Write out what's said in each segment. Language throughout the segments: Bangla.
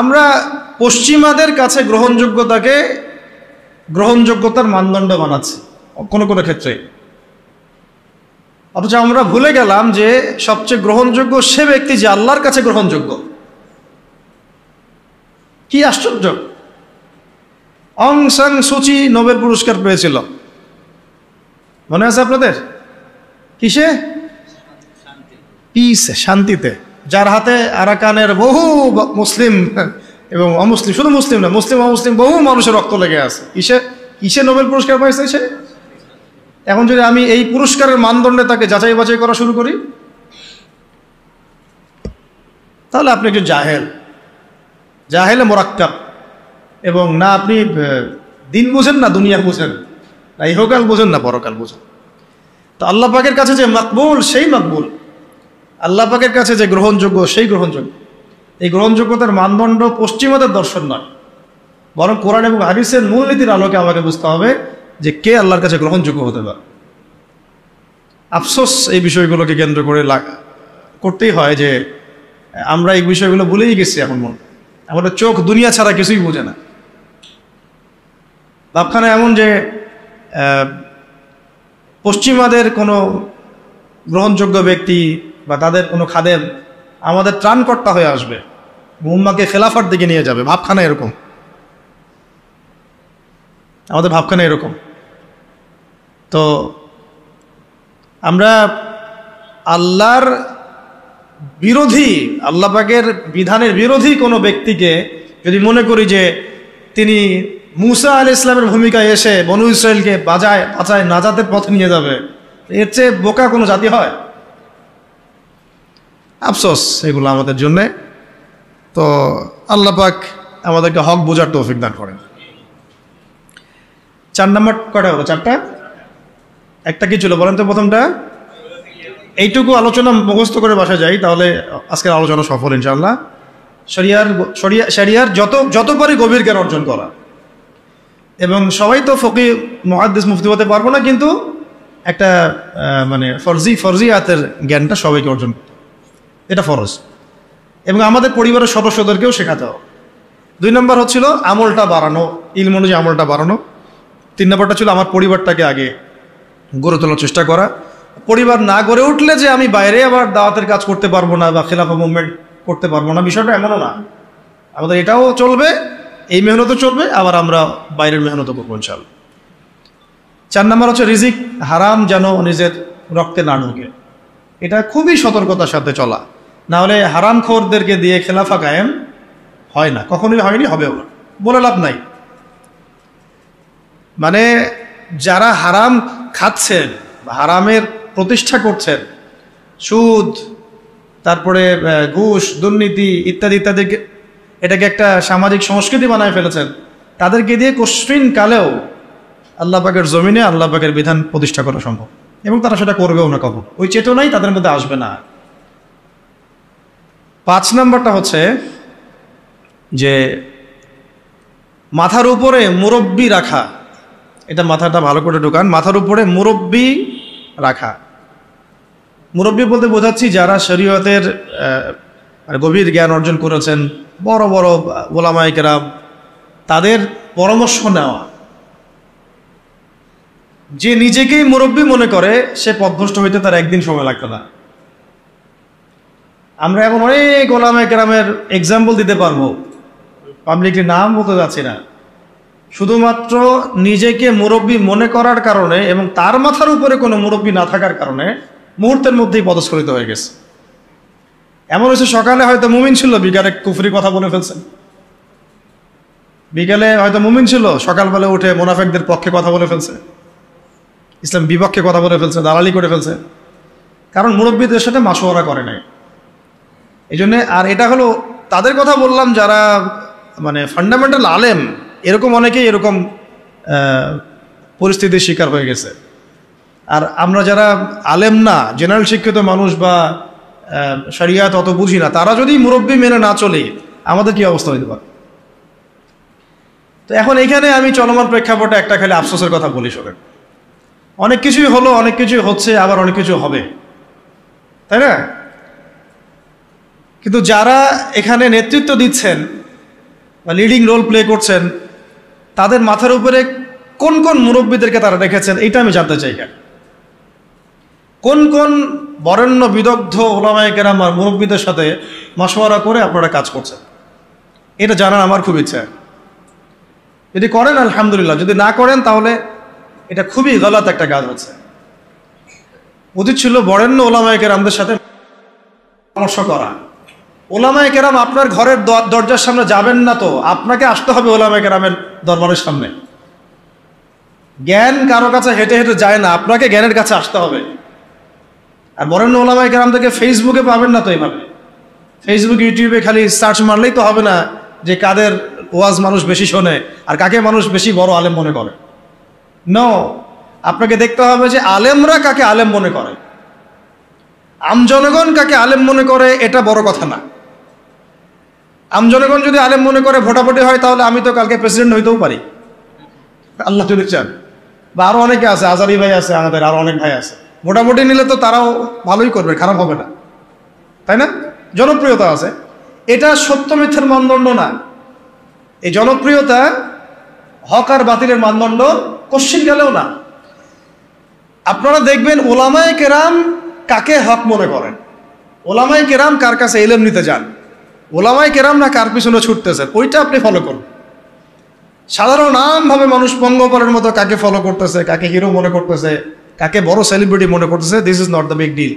আমরা পশ্চিমাদের কাছে গ্রহণযোগ্যতার মানদণ্ড বানাচ্ছি কোনো কোনো ক্ষেত্রে, অথচ আমরা ভুলে গেলাম যে সবচেয়ে গ্রহণযোগ্য সে ব্যক্তি যে আল্লাহর কাছে গ্রহণযোগ্য। কি আশ্চর্য! অং সান সুচি নোবেল পুরস্কার পেয়েছিল, মনে আছে আপনাদের? কিসে? পিস, শান্তিতে। যার হাতে আরাকানের বহু মুসলিম এবং অমুসলিম, শুধু মুসলিম না, মুসলিম অমুসলিম বহু মানুষের রক্ত লেগে আছে। কিসে নোবেল পুরস্কার পাইছে সে? এখন যদি আমি এই পুরস্কারের মানদণ্ডে তাকে যাচাই বাছাই করা শুরু করি, তাহলে আপনি একজন জাহেলে মোরাক্কাব, এবং না আপনি দিন বুঝেন, না দুনিয়া বুঝেন, না ইহকাল বুঝেন, না পরকাল বুঝেন। তো আল্লাহ পাকের কাছে যে মাকবুল সেই মাকবুল, আল্লাহ পাকের কাছে যে গ্রহণযোগ্য সেই গ্রহণযোগ্য। এই গ্রহণযোগ্যতার মানদণ্ড পশ্চিমাদের দর্শন নয়, বরং কোরআন এবং হাদিসের মূলনীতির আলোকে আমাকে বুঝতে হবে যে কে আল্লাহর কাছে গ্রহণযোগ্য হতে পারে। আফসোস এই বিষয়গুলোকে কেন্দ্র করে করতেই হয় যে আমরা এই বিষয়গুলো ভুলেই গেছি। এখন আমাদের চোখ দুনিয়া ছাড়া কিছুই বোঝে না। ভাবখানা এমন যে পশ্চিমাদের কোনো গ্রহণযোগ্য ব্যক্তি বা তাদের কোনো খাদেম আমাদের ত্রাণকর্তা হয়ে আসবে, উম্মাহকে খেলাফার দিকে নিয়ে যাবে। ভাবখানা এরকম, আমাদের ভাবখানা এরকম। তো আমরা আল্লাহর বিরোধী, আল্লাহ পাকের বিধানের বিরোধী কোনো ব্যক্তিকে যদি মনে করি যে তিনি মুসা আলাইহিস সালামের ভূমিকায় এসে বনু ইসরায়েলকে বাঁচায় নাজাতের পথে নিয়ে যাবে, এর চেয়ে বোকা কোনো জাতি হয়? আফসোস এগুলো আমাদের জন্যে। তো আল্লাহ পাক আমাদেরকে হক বোঝার তৌফিক দান করেন। 4 নম্বর কটা হলো? 4টা। একটা কি ছিল বলেন তো? প্রথমটা এইটুকু আলোচনা মুখস্থ করে বাসা যাই, তাহলে আজকের আলোচনা সফল ইনশাআল্লাহ। শরিয়ার যত পারি গভীর জ্ঞান অর্জন করা, এবং সবাই তো ফকি মুহাদ্দিস মুফতি হতে পারবো না, কিন্তু একটা মানে ফরজিয়াতের জ্ঞানটা সবাইকে অর্জন করতে, এটা ফরজ, এবং আমাদের পরিবারের সদস্যদেরকেও শেখাতে হবে। 2 নম্বর হচ্ছিল আমলটা বাড়ানো, ইলম অনুযায়ী আমলটা বাড়ানো। 3 নম্বরটা ছিল আমার পরিবারটাকে আগে গড়ে তোলার চেষ্টা করা। পরিবার না গড়ে উঠলে যে আমি বাইরে আবার দাওয়াতের কাজ করতে পারবো না বা খেলাফা মুভমেন্ট করতে পারবো না, বিষয়টা এমনও না। আমাদের এটাও চলবে, এই মেহনতও চলবে, আবার আমরা বাইরের মেহনতও করবো ইনশাআল্লাহ। 4 নম্বর হচ্ছে রিজিক হারাম যেন নিজের রক্তে না ঢুকে। এটা খুবই সতর্কতার সাথে চলা, না হলে হারামখোরদেরকে দিয়ে খেলাফা কায়েম হয় না, কখনোই হয়নি, হবেও না, বলে লাভ নাই। মানে যারা হারাম খাচ্ছেন, হারামের প্রতিষ্ঠা করছেন, সুদ, তারপরে ঘুষ, দুর্নীতি ইত্যাদি ইত্যাদি, এটাকে একটা সামাজিক সংস্কৃতি বানায় ফেলেছেন, তাদেরকে দিয়ে কশিন কালেও আল্লাহ পাকের জমিনে আল্লাহ পাকের বিধান প্রতিষ্ঠা করা সম্ভব, এবং তারা সেটা করবেও না কখনো। ওই চেতনাই তাদের মধ্যে আসবে না। 5 নম্বরটা হচ্ছে যে মাথার উপরে মুরব্বি রাখা। এটা মাথাটা ভালো করে ঢোকান, মাথার উপরে মুরব্বি রাখা। মুরব্বি বলতে বোঝাচ্ছি যারা শরীয়তের গভীর জ্ঞান অর্জন করেছেন, বড় বড় ওলামায়ে কেরাম, তাদের পরামর্শ নেওয়া। যে নিজেকেই মুরব্বি মনে করে সে পথভ্রষ্ট হইতে তার একদিন সময় লাগতো না। আমরা এখন অনেক ওলামায়ে কেরামের এক্সাম্পল দিতে পারবো, পাবলিকলি নাম বলতে যাচ্ছি না, শুধুমাত্র নিজেকে মুরব্বি মনে করার কারণে এবং তার মাথার উপরে কোনো মুরব্বি না থাকার কারণে মুহূর্তের মধ্যেই পদস্খলিত হয়ে গেছে। এমন হয়েছে সকালে হয়তো মুমিন ছিল, বিকালে কুফরি কথা বলে ফেলছেন। বিকালে হয়তো মুমিন ছিল, সকালবেলা উঠে মুনাফিকদের পক্ষে কথা বলে ফেলছে, ইসলাম বিপক্ষে কথা বলে ফেলছে, দালালি করে ফেলছে, কারণ মুরব্বীদের সাথে মাশওয়ারা করে নাই। এই জন্যে, আর এটা হলো তাদের কথা বললাম যারা মানে ফান্ডামেন্টাল আলেম, এরকম অনেকেই এরকম পরিস্থিতির শিকার হয়ে গেছে। আর আমরা যারা আলেম না, জেনারেল শিক্ষিত মানুষ বা শরিয়াত অত বুঝি না, তারা যদি মুরব্বি মেনে না চলে, আমাদের কি অবস্থা হইতে পারে? তো এখন এখানে আমি চলমান প্রেক্ষাপটে একটা খালি আফসোসের কথা বলি শোনেন। অনেক কিছুই হলো, অনেক কিছুই হচ্ছে, আবার অনেক কিছু হবে, তাই না? কিন্তু যারা এখানে নেতৃত্ব দিচ্ছেন বা লিডিং রোল প্লে করছেন, তাদের মাথার উপরে কোন কোন মুরব্বীদেরকে তারা রেখেছেন, এইটা আমি জানতে চাই। কোন কোন বরেণ্য বিদগ্ধ ওলামায়ে কেরাম আর মুরব্বীদের সাথে মাশওয়ারা করে আপনারা কাজ করছেন, এটা জানার আমার খুব ইচ্ছা। যদি করেন আলহামদুলিল্লাহ, যদি না করেন তাহলে এটা খুবই গলত একটা কাজ হচ্ছে। উচিত ছিল বরেণ্য ওলামায়ে কেরামদের সাথে পরামর্শ করা। ওলামায়ে কেরাম আপনার ঘরের দরজার সামনে যাবেন না, তো আপনাকে আসতে হবে ওলামায়ে কেরামের দরবারের সামনে। জ্ঞান কারো কাছে হেঁটে হেঁটে যায় না, আপনাকে জ্ঞানের কাছে আসতে হবে। আর বরেণ্য ওলামায়ে কেরামদেরকে ফেসবুকে পাবেন না তো এইভাবে। ফেসবুক ইউটিউবে খালি সার্চ মারলেই তো হবে না যে কাদের ওয়াজ মানুষ বেশি শোনে আর কাকে মানুষ বেশি বড় আলেম মনে করে। নো, আপনাকে দেখতে হবে যে আলেমরা কাকে আলেম মনে করে, আমজনগণ কাকে আলেম মনে করে, এটা বড় কথা না। আমজনগণ যদি আলেম মনে করে ভোটাভুটি হয়, তাহলে আমি তো কালকে প্রেসিডেন্ট হইতেও পারি, আল্লাহ যদি চান। বা আরো অনেকে আছে, আজারি ভাই আছে, আমাদের আরো অনেক ভাই আছে, ভোটাভুটি নিলে তো তারাও ভালোই করবে, খারাপ হবে না, তাই না? জনপ্রিয়তা আছে, এটা সত্য মিথ্যার মানদণ্ড না। এই জনপ্রিয়তা হক আর বাতিলের মানদণ্ড কোশ্চিন গেলেও না। আপনারা দেখবেন ওলামায়ে কেরাম কাকে হক মনে করেন, ওলামায়ে কেরাম কার কাছে ইলম নিতে যান, ওলামায়ে কেরাম না কার পিছনে ছুটতেছেন, ওইটা আপনি ফলো করুন। সাধারণ আমভাবে মানুষ পঙ্গপালের মতো কাকে ফলো করতেছে, কাকে হিরো মনে করতেছে, কাকে বড় সেলিব্রিটি মনে করতেছে, this is not the big deal.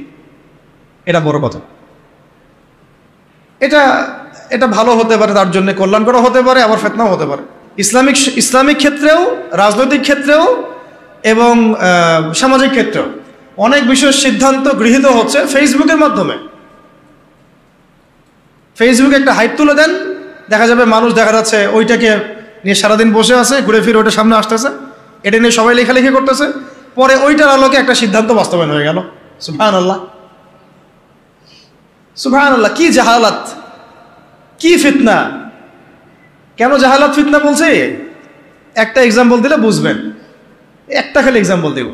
এটা বড় কথা। এটা ভালো হতে পারে, তার জন্য কল্যাণকর হতে পারে, আবার ফিতনাও হতে পারে। ইসলামিক ক্ষেত্রেও, রাজনৈতিক ক্ষেত্রেও এবং সামাজিক ক্ষেত্রেও অনেক বিশেষ সিদ্ধান্ত গৃহীত হচ্ছে ফেসবুকের মাধ্যমে। ফেসবুকে একটা হাইপ তুলে দেন, দেখা যাবে মানুষ দেখা যাচ্ছে ওইটাকে নিয়ে সারাদিন বসে আছে, ঘুরে ফিরে ওইটা সামনে আসতেছে, এটা নিয়ে সবাই লেখালেখি করতেছে, পরে ওইটার আলোকে একটা সিদ্ধান্ত বাস্তবায়ন হয়ে গেল। সুবহানাল্লাহ, সুবহানাল্লাহ, কি জাহালাত, কি ফিতনা। কেন জাহালাত ফিতনা বলছে? একটা এক্সাম্পল দিলে বুঝবেন, একটা খালি এক্সাম্পল দেব।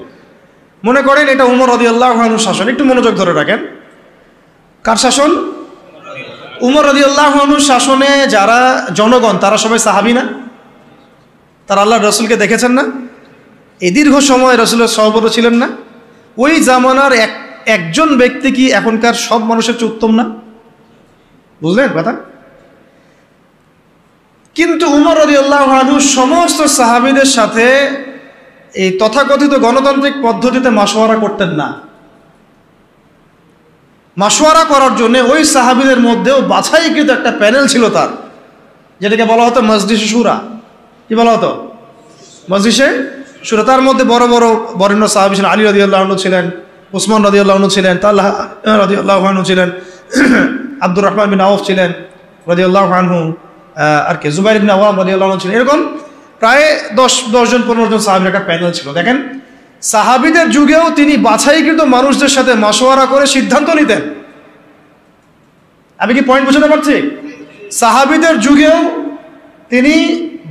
মনে করেন এটা উমর রাদিয়াল্লাহু আনহুর শাসন, একটু মনোযোগ ধরে রাখেন। কার শাসন? উমর রাদিয়াল্লাহু আনহুর শাসনে যারা জনগণ, তারা সবাই সাহাবী না? তারা আল্লাহর রাসূলকে দেখেছেন না? এই দীর্ঘ সময় রাসূলের সহবত ছিলেন না? ওই জামানার একজন ব্যক্তি কি এখনকার সব মানুষের চেয়ে উত্তম না? বুঝলেন কথা? কিন্তু উমর রাদিয়াল্লাহু আনহু সমস্ত সাহাবীদের সাথে এই তথাকথিত গণতান্ত্রিক পদ্ধতিতে মাশওয়ারা করতেন না। মাশওয়ারা করার জন্য ওই সাহাবীদের মধ্যেও বাছাইকৃত একটা প্যানেল ছিল তার, যেটাকে বলা হতো মজলিসে শুরা। কি বলা হতো? মজলিসে শুরা। তার মধ্যে বড় বড় বরেণ্য সাহাবী ছিলেন। আলী রাদিয়াল্লাহু আনহু ছিলেন, উসমান রাদিয়াল্লাহু আনহু ছিলেন, তালহা রাদিয়াল্লাহু আনহু ছিলেন, আব্দুর রহমান বিন আউফ ছিলেন রাদিয়াল্লাহু আনহু, আর কে জুবাইর ইবনে আওয়াম রাদিয়াল্লাহু আনহু ছিলেন। এরকম প্রায় 10 জন 15 জন সাহাবীর একটা প্যানেল ছিল। দেখেন, সাহাবীদের যুগেও তিনি বাছাইকৃত মানুষদের সাথে মাশওয়ারা করে সিদ্ধান্ত নিতেন। আমি কি পয়েন্ট বোঝাতে পারছি? সাহাবীদের যুগেও তিনি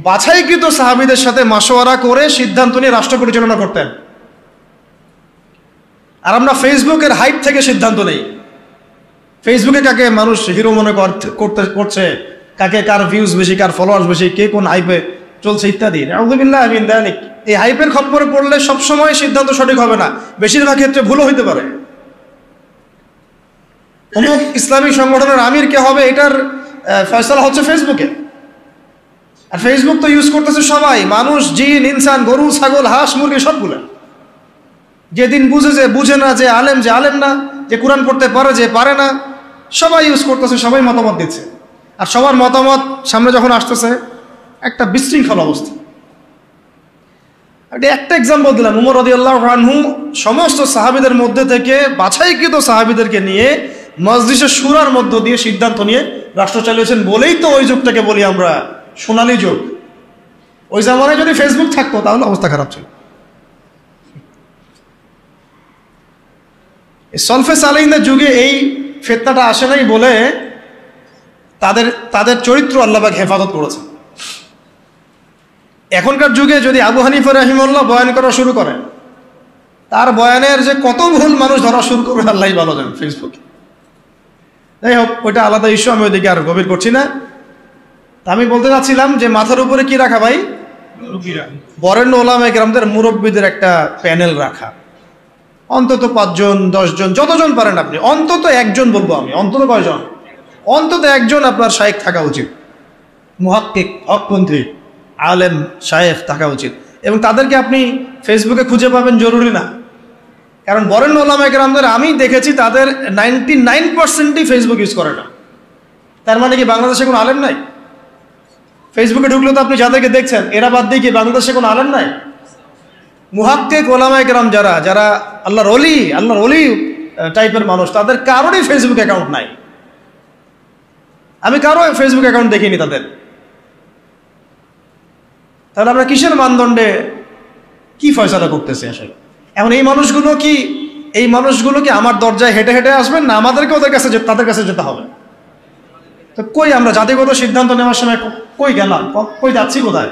বাছাইকৃত সাহাবীদের সাথে মাশওয়ারা করে সিদ্ধান্ত নিয়ে রাষ্ট্র পরিচালনা করতেন। আর আমরা ফেসবুকের হাইপ থেকে সিদ্ধান্ত নেই। ফেসবুকে কাকে মানুষ হিরো মনে করছে, কাকে কার ভিউজ বেশি, কার ফলোয়ার্স বেশি, কে কোন হাইপে চলছে ইত্যাদি। আউযুবিল্লাহি মিন যালিক। এই হাইপের খপ্পরে পড়লে সবসময় সিদ্ধান্ত সঠিক হবে না, বেশিরভাগ ক্ষেত্রে ভুলও হইতে পারে। অমুক ইসলামিক সংগঠনের আমির কে হবে, এটার ফয়সালা হচ্ছে ফেসবুকে। আর ফেসবুক তো ইউজ করতেছে সবাই, মানুষ, জিন, ইনসান, গরু, ছাগল, হাঁস, মুরগি সবগুলো। যেদিন বুঝে না যে আলেম না, যে কোরআন পড়তে পারে, যে পারে না, সবাই ইউজ করতেছে, সবাই মতামত দিচ্ছে। আর সবার মতামত সামনে যখন আসতেছে একটা বিশৃঙ্খল অবস্থা। একটা এক্সাম্পল দিলাম। উমর রাদিয়াল্লাহু আনহু সমস্ত সাহাবীদের মধ্যে থেকে বাছাইকৃত সাহাবীদেরকে নিয়ে মজলিসে শুরার মধ্য দিয়ে সিদ্ধান্ত নিয়ে রাষ্ট্র চালিয়েছেন বলেই তো ওই যুগটাকে বলি আমরা সোনালী যুগ। ওই জামানায় যদি ফেসবুক থাকতো তাহলে অবস্থা খারাপ ছিল। সলফে সালেহিনদের যুগে এই ফিতনাটা আসে নাই বলে তাদের চরিত্র আল্লাহ পাক হেফাজত করেছে। এখনকার যুগে যদি আবু হানিফা রাহিমাহুল্লাহ বয়ান করা শুরু করে, তার বয়ানের যে কত ভুল মানুষ ধরা শুরু করবে আল্লাহই ভালো জানেন ফেসবুকে। যাই হোক, ওইটা আলাদা ইস্যু, আমি ওইদিকে আর গভীর করছি না। তা আমি বলতে চাচ্ছিলাম যে মাথার উপরে কি রাখা ভাই, বরেণ্য ওলামায়ে কেরামদের মুরব্বীদের একটা প্যানেল রাখা, অন্তত 5 জন 10 জন যতজন পারেন আপনি, অন্তত একজন বলবো আমি, অন্তত কয়জন, অন্তত একজন আপনার শায়েখ থাকা উচিত, মুহাক্কিক হকপন্থী আলেম শায়েখ থাকা উচিত। এবং তাদেরকে আপনি ফেসবুকে খুঁজে পাবেন জরুরি না, কারণ বরেণ্য ওলামায়ে কেরামদের আমি দেখেছি তাদের 99%ই ফেসবুক ইউজ করে না। তার মানে কি বাংলাদেশে কোনো আলেম নাই? ফেসবুকে ঢুকলে তো আপনি যাদেরকে দেখছেন এরা বাদ দিয়ে কি বাংলাদেশে কোনো আলেম নাই? মুহাক্কিক ওলামায়ে কেরাম যারা যারা আল্লাহর ওলি টাইপের মানুষ, তাদের কারোরই ফেসবুক অ্যাকাউন্ট নাই। আমি কারো ফেসবুক অ্যাকাউন্ট দেখিনি তাদের। তাহলে আমরা কিসের মানদণ্ডে কি ফয়সালা করতেছি আসলে? এখন এই মানুষগুলো কি আমার দরজায় হেঁটে হেঁটে আসবেন, না আমাদেরকে তাদের কাছে যেতে হবে? তো কই আমরা জাতিগত সিদ্ধান্ত নেওয়ার সময় কই গেলাম, কই যাচ্ছি, কোথায়?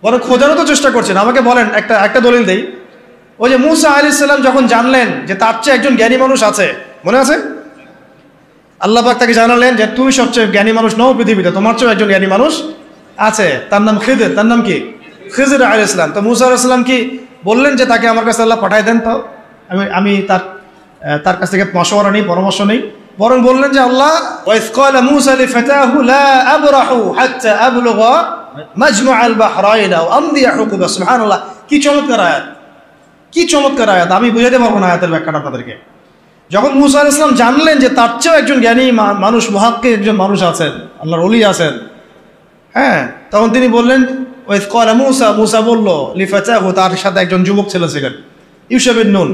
বলে খোঁজারও তো চেষ্টা করছেন। আমাকে বলেন, একটা দলিল দেই। ওই যে মুসা আলাইহিস সালাম যখন জানলেন যে তার চেয়ে একজন জ্ঞানী মানুষ আছে, মনে আছে? আল্লাহ পাক তাকে জানালেন যে তুমি সবচেয়ে জ্ঞানী মানুষ নও পৃথিবীতে, তোমার চেয়ে একজন জ্ঞানী মানুষ আছে, তার নাম খিদির। তার নাম কি? খিজির আলাইহিস সালাম। তো মুসা আলাইহিস সালাম কি বললেন যে তাকে আমার কাছে আল্লাহ পাঠায় দেন, তো আমি তার কাছ থেকে মশওয়ারা নেই, পরামর্শ নেই, বরং বললেন যে আল্লাহ ওয়াইজ ক্বালা মুসা লিফাতাহু লা আবরাহু হাত্তা আবলুগা মাজমাআল বাহরাইন আও আমদিয়া হুকুবা। সুবহানাল্লাহ, কি চমৎকার আয়াত, কি চমৎকার আয়াত! আমি বুঝাতে পারবো না আয়াতের ব্যাখ্যাটা আপনাদেরকে। যখন মুসা আলাইহিস সালাম জানলেন যে তার চেয়েও একজন জ্ঞানী মানুষ, মুহাক্কিক একজন মানুষ আছেন, আল্লাহর ওলি আছেন, হ্যাঁ, তখন তিনি বললেন ওয়াইজ ক্বালা মুসা বলল লিফাতাহু, তার সাথে একজন যুবক ছেলে ছিলেন, ইউশা বিন নুন।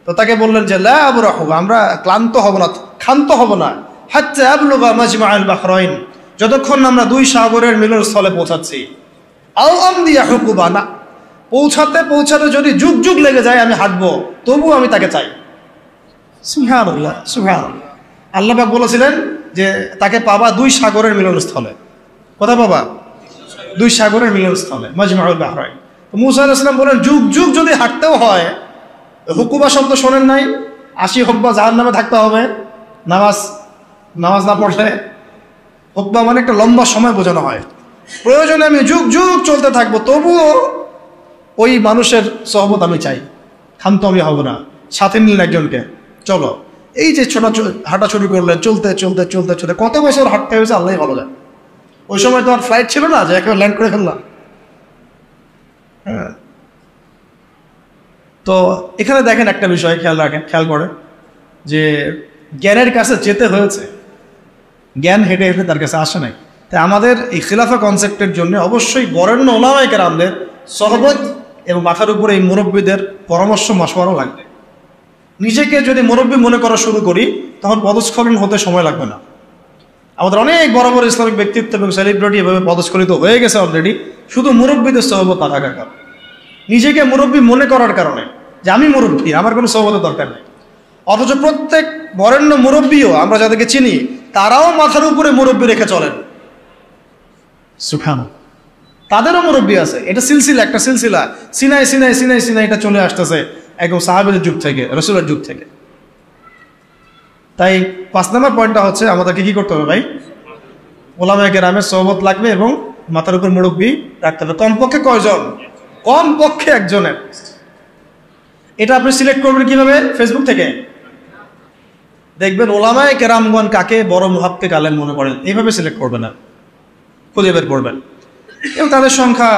তো তাকে বললেন যে লা আবরাহু, আমরা ক্লান্ত হব না, ক্ষান্ত হব না, হাত্তা আবলুগা মাজমাআল বাহরাইন, যতক্ষণ আমরা 2 সাগরের মিলনস্থলে পৌঁছাচ্ছি, আও আমদিয়া হুকুবা, না পৌঁছাতে যদি যুগ যুগ লেগে যায় আমি হাঁটবো, তবু আমি তাকে চাই। সুবহানাল্লাহ, সুবহানাল্লাহ। আল্লাহ পাক বলেছিলেন যে তাকে পাবা 2 সাগরের মিলনস্থলে। কোথায় পাবা? 2 সাগরের মিলনস্থলে, মাজমাউল বাহরাইন। মুসা আলাইহিস সালাম বলেন যুগ যুগ যদি হাঁটতেও হয়, হুকুবা শব্দ শোনেন নাই? 80 হুকবা জাহান্নামে থাকতে হবে নামাজ না পড়লে। হুকবা মানে একটা লম্বা সময় বোঝানো হয়। প্রয়োজনে আমি যুগ যুগ চলতে থাকবো, তবুও ওই মানুষের সহবত আমি চাই, ক্ষান্ত আমি হব না। সাথে নিলেন একজনকে, চলো। এই যে হাঁটা শুরু করলেন, চলতে চলতে চলতে চলতে কত বছর হাঁটতে হয়েছে আল্লাহই ভালো যায়। ওই সময় তো আর ফ্লাইট ছিল না যে একেবারে ল্যান্ড করে ফেললাম। হ্যাঁ, তো এখানে দেখেন একটা বিষয় খেয়াল করে যে জ্ঞানের কাছে যেতে হয়েছে, জ্ঞান হেঁটে হেঁটে তার কাছে আসে নাই। তাই আমাদের এই খিলাফা কনসেপ্টের জন্য অবশ্যই বরেণ্য ওলামায়ে কেরামদের সহবত এবং মাথার উপরে এই মুরব্বীদের পরামর্শ মশওয়ারা লাগবে। নিজেকে যদি মুরব্বী মনে করা শুরু করি, তখন পদস্খলন হতে সময় লাগবে না। আমাদের অনেক বড় বড় ইসলামিক ব্যক্তিত্ব এবং সেলিব্রিটি এভাবে পদস্খলিত হয়ে গেছে অলরেডি, শুধু মুরব্বীদের সহবত না থাকার কারণে, নিজেকে মুরব্বী মনে করার কারণে যে আমি মুরব্বী, আমার কোনো সহবতের দরকার নেই। অথচ প্রত্যেক বরেণ্য মুরব্বীও আমরা যাদেরকে চিনি, তারাও মাথার উপরে মুরব্বী রেখে চলেন। সুবহানাল্লাহ, তাদেরও মুরব্বী আছে। এটা একটা সিলসিলা, সিনাই এটা চলে আসতেছে একদম সাহাবীদের যুগ থেকে, রাসূলের যুগ থেকে। তাই 5 নম্বর পয়েন্টটা হচ্ছে আমাদেরকে কি করতে হবে ভাই? ওলামায়ে কেরামের সহবত লাগবে এবং মাথার উপর মুরব্বী রাখতে হবে। কমপক্ষে কয়জন? কমপক্ষে একজনের। এটা আপনি সিলেক্ট করবেন কিভাবে? ফেসবুক থেকে দেখবেন ওলামায়ে কেরামগণ কাকে বড় মুহাক্কিক আলেম মনে করেন, এইভাবে সিলেক্ট করবেন, না খুঁজে বের করবেন। এবং তাদের সংখ্যা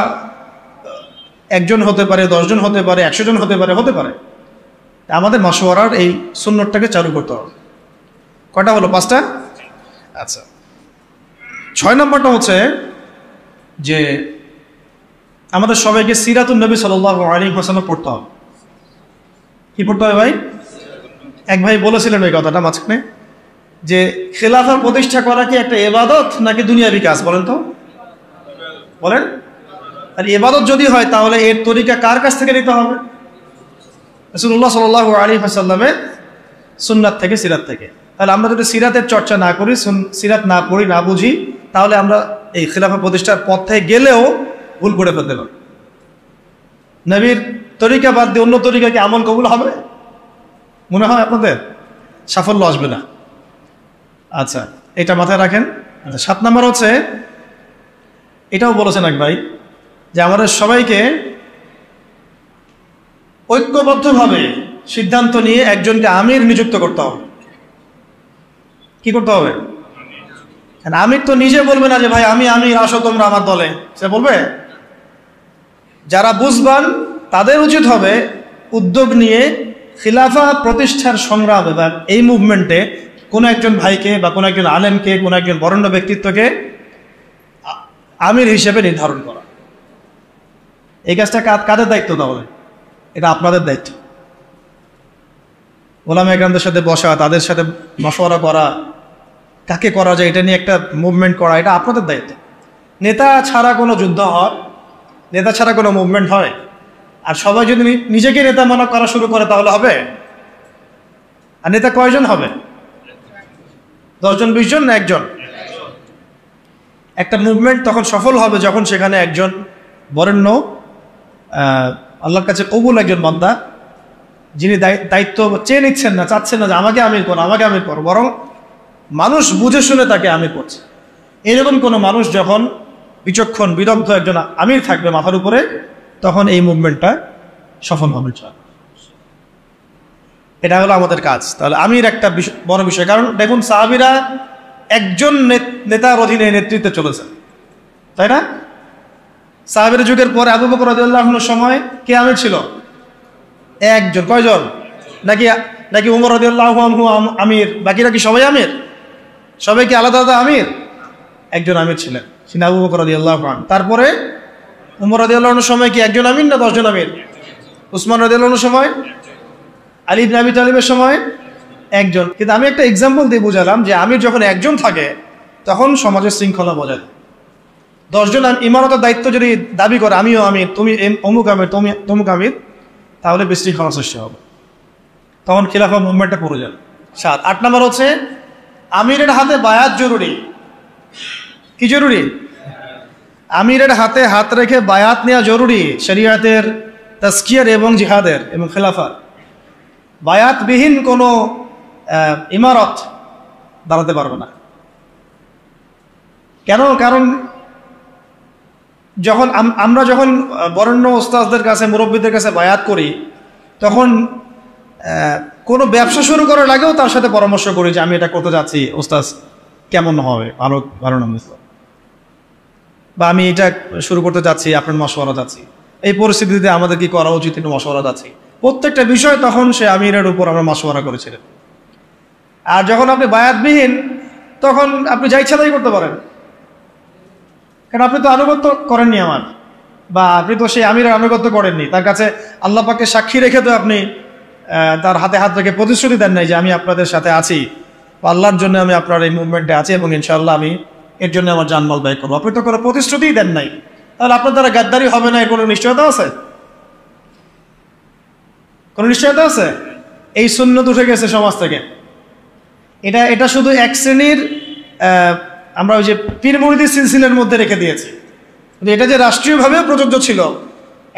1 জন হতে পারে, 10 জন হতে পারে, 100 জন হতে পারে। আমাদের মাশওয়ারার এই সুন্নতটাকে চালু করতে হবে। কয়টা হলো? 5টা। আচ্ছা, 6 নম্বরটা হচ্ছে যে আমাদের সবাইকে সিরাতুন নবী সাল্লাল্লাহু আলাইহি ওয়াসাল্লাম পড়তে হবে। কি পড়তে হবে ভাই? এক ভাই বলেছিলেন ওই কথাটা মাঝখানে, যে খেলাফা প্রতিষ্ঠা করা কি একটা ইবাদত নাকি দুনিয়াবি কাজ? বলেন তো, বলেন। আর ইবাদত যদি হয় তাহলে এর তরিকা কার কাছ থেকে নিতে হবে? রাসূলুল্লাহ সাল্লাল্লাহু আলাইহি ওয়াসাল্লামের সুন্নাত থেকে, সিরাত থেকে। তাহলে আমরা যদি সিরাতের চর্চা না করি, সিরাত না পড়ি, না বুঝি, তাহলে আমরা এই খেলাফা প্রতিষ্ঠার পথ থেকে গেলেও ভুল করে ফেলতে পারি। নবীর তরিকা বাদ দিয়ে অন্য তরিকা কি আমল কবুল হবে? মনে হয় আপনাদের সাফল্য আসবে না। আচ্ছা, এটা মাথায় রাখেন। আচ্ছা, 7 নম্বর হচ্ছে, এটাও বলেছেন এক ভাই, যে আমাদের সবাইকে ঐক্যবদ্ধভাবে সিদ্ধান্ত নিয়ে একজনকে আমির নিযুক্ত করতে হবে। কি করতে হবে? আমির তো নিজে বলবে না যে ভাই আমি আমির, আসো তোমরা আমার দলে, সে বলবে? যারা বুঝবান তাদের উচিত হবে উদ্যোগ নিয়ে খিলাফা প্রতিষ্ঠার সংগ্রামে বা এই মুভমেন্টে কোনো একজন ভাইকে বা কোনো একজন আলেমকে, কোনো একজন বরেণ্য ব্যক্তিত্বকে আমির হিসেবে নির্ধারণ করা। এই কাজটা কাদের দায়িত্ব? তাহলে এটা আপনাদের দায়িত্ব। ওলামা একরামদের সাথে বসা, তাদের সাথে মশওয়ারা করা, কাকে করা যায় এটা নিয়ে একটা মুভমেন্ট করা, এটা আপনাদের দায়িত্ব। নেতা ছাড়া কোনো যুদ্ধ হয়, নেতা ছাড়া কোনো মুভমেন্ট হয়? আর সবাই যদি নিজেকে নেতা মনে করা শুরু করে তাহলে হবে? আর নেতা কয়জন হবে? 10 জন, 20 জন, না একজন? একটা মুভমেন্ট তখন সফল হবে যখন সেখানে একজন বরেণ্য, আল্লাহর কাছে কবুল একজন বান্দা, যিনি দায়িত্ব চেয়ে নিচ্ছেন না, চাচ্ছেন না যে আমাকে আমির করো, আমাকে আমির করো, বরং মানুষ বুঝে শুনে তাকে আমির করছে। এরকম কোনো মানুষ যখন বিচক্ষণ বিদগ্ধ একজন আমির থাকবে মাথার উপরে, তখন এই মুভমেন্টটা সফল হবে। এটা হলো আমাদের কাজ। তাহলে আমির একটা বড় বিষয়, কারণ দেখুন সাহাবীরা একজন নেতার অধীনে নেতৃত্বে চলেছে, তাই না? সাহাবীর যুগের পরে আবু বকর রাদিয়াল্লাহু আনহুর সময় কে আমির ছিল? একজন। কয়জন? নাকি উমর রাদিয়াল্লাহু আনহু আমির, বাকিরা কি সবাই আমির? সবাই কি আলাদা আলাদা আমির? একজন আমির ছিলেন, তিনি আবু বকর রাদিয়াল্লাহু আনহু। তারপরে উমর রাদিয়াল্লাহু আনহুর সময় কি একজন আমির না 10 জন আমির? উসমান রাদিয়াল্লাহু আনহুর সময়, আলী ইবনে আবি তালিবের সময় একজন। কিন্তু আমি একটা এক্সাম্পল দিয়ে বুঝালাম যে আমির যখন একজন থাকে তখন সমাজের শৃঙ্খলা বজায় থাকে। 10 জন ইমারতের দায়িত্ব যদি দাবি করে আমিও আমির, তুমি অমুক আমির, তুমি তমুক আমির, তাহলে বিশৃঙ্খলা সৃষ্টি হবে, তখন খিলাফা মুভমেন্টটা পড়ে যাবে। 7। 8 নম্বর হচ্ছে আমিরের হাতে বায়াত জরুরি। কি জরুরি? আমিরের হাতে হাত রেখে বায়াত নেওয়া জরুরি, শরীয়তের, তাজকিয়ার এবং জিহাদের এবং খেলাফার। বায়াতবিহীন কোনো ইমারত দাঁড়াতে পারবে না। কেন? কারণ আমরা যখন বরেণ্য ওস্তাদদের কাছে, মুরব্বীদের কাছে বায়াত করি, তখন কোনো ব্যবসা শুরু করার আগেও তার সাথে পরামর্শ করি যে আমি এটা করতে যাচ্ছি, ওস্তাদ কেমন হবে, ভালো নাম, বা আমি এটা শুরু করতে যাচ্ছি, আপনার মশওয়ারা যাচ্ছি, এই পরিস্থিতিতে আমাদের কি করা উচিত, একটু মশওয়ারা যাচ্ছি। প্রত্যেকটা বিষয় তখন সে আমিরের উপর আমরা মশওয়ারা করেছিলেন। আর যখন আপনি বায়াতবিহীন, তখন আপনি যা ইচ্ছা তাই করতে পারেন, কারণ আপনি তো আনুগত্য করেননি আমার, বা আপনি তো সেই আমিরের আনুগত্য করেননি। তার কাছে আল্লাহ পাককে সাক্ষী রেখে তো আপনি তার হাতে হাত রেখে প্রতিশ্রুতি দেন নাই যে আমি আপনাদের সাথে আছি, আল্লাহর জন্য আমি আপনার এই মুভমেন্টে আছি এবং ইনশাআল্লাহ আমি এর জন্য আমার জানমাল ব্যয় করবো। আপনি তো কোনো প্রতিশ্রুতিই দেন নাই, তাহলে আপনার দ্বারা গাদ্দারি হবে না, এর কোনো নিশ্চয়তা আছে? কোনো নিশ্চয়তা আছে? এই সুন্নত উঠে গেছে সমাজ থেকে। এটা শুধু এক শ্রেণীর, আমরা ওই যে পীর মুরিদি সিলসিলার মধ্যে রেখে দিয়েছি, কিন্তু এটা যে রাষ্ট্রীয়ভাবেও প্রযোজ্য ছিল,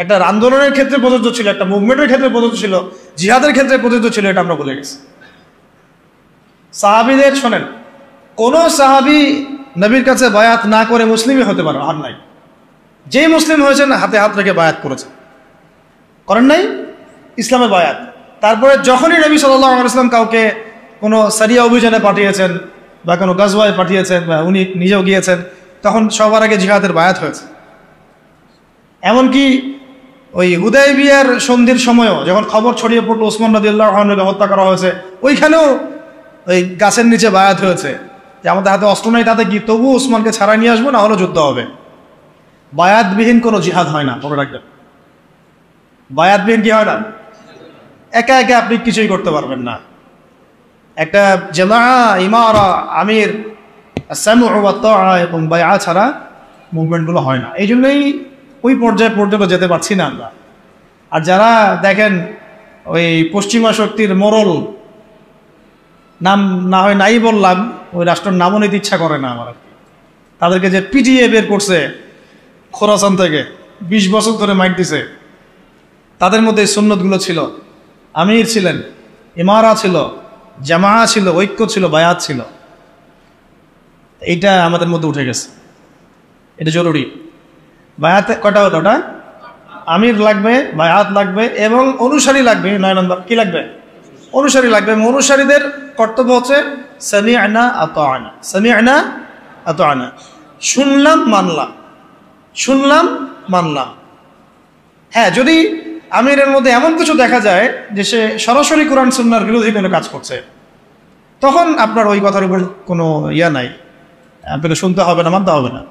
একটা আন্দোলনের ক্ষেত্রে প্রযোজ্য ছিল, একটা মুভমেন্টের ক্ষেত্রে প্রযোজ্য ছিল, জিহাদের ক্ষেত্রে প্রযোজ্য ছিল, এটা আমরা বলে গেছি। সাহাবীদের শোনেন, কোন সাহাবী নবীর কাছে বায়াত না করে মুসলিমই হতে পারে আর নাই। যেই মুসলিম হয়েছেন হাতে হাত রেখে বায়াত করেছেন, করেন নাই ইসলামে বায়াত। তারপরে যখনই নবী সাল্লাল্লাহু আলাইহি ওয়াসাল্লাম কাউকে কোনো সারিয়া অভিযানে পাঠিয়েছেন বা কোনো গাজওয়ায় পাঠিয়েছেন বা উনি নিজেও গিয়েছেন, তখন সবার আগে জিহাদের বায়াত হয়েছে। এমনকি ওই হুদায়বিয়ার সন্ধির সময়ও যখন খবর ছড়িয়ে পড়লো ওসমান রাদিয়াল্লাহু আনহুকে হত্যা করা হয়েছে, ওইখানেও ওই গাছের নিচে বায়াত হয়েছে যে আমাদের হাতে অস্ত্র নাই, তাতে কি তবু ওসমানকে ছাড়াই নিয়ে আসবো, না হলে যুদ্ধ হবে। বায়াতবিহীন কোনো জিহাদ হয় না, মনে রাখবেন। বায়াতবিহীন কি হয় না? একা একা আপনি কিছুই করতে পারবেন না। একটা জামাআ, ইমারা, আমির, সামউ ওয়া তাআ এবং বায়আ ছাড়া মুভমেন্টগুলো হয় না। এই জন্যই ওই পর্যায়ে পর্যন্ত যেতে পারছি না আমরা। আর যারা দেখেন ওই পশ্চিমা শক্তির মোরল, নাম না হয় নাই বললাম, ওই রাষ্ট্রের নামও নিতে ইচ্ছা করে না আমার, তাদেরকে যে পিটিএ বের করছে খোরাসান থেকে, 20 বছর ধরে মাইট দিছে, তাদের মধ্যে এই সুন্নতগুলো ছিল। আমির ছিলেন, ইমারা ছিল, জামাআ ছিল, ঐক্য ছিল, বায়াত ছিল। এইটা আমাদের মধ্যে উঠে গেছে, এটা জরুরি। বায়াতে কটা হতো ওটা? আমির লাগবে, বায়াত লাগবে এবং অনুসারী লাগবে। 9 নম্বর কি লাগবে? অনুসারী লাগবে। অনুসারীদের কর্তব্য হচ্ছে সামি'না আতা'না, সামি'না আতা'না, শুনলাম মানলাম, শুনলাম মানলাম। হ্যাঁ, যদি আমিরের মধ্যে এমন কিছু দেখা যায় যে সে সরাসরি কোরআন সুন্নাহর বিরোধী কোনো কাজ করছে, তখন আপনার ওই কথার উপর কোনো ইয়া নাই, আপনাকে শুনতে হবে না, মানতে হবে না।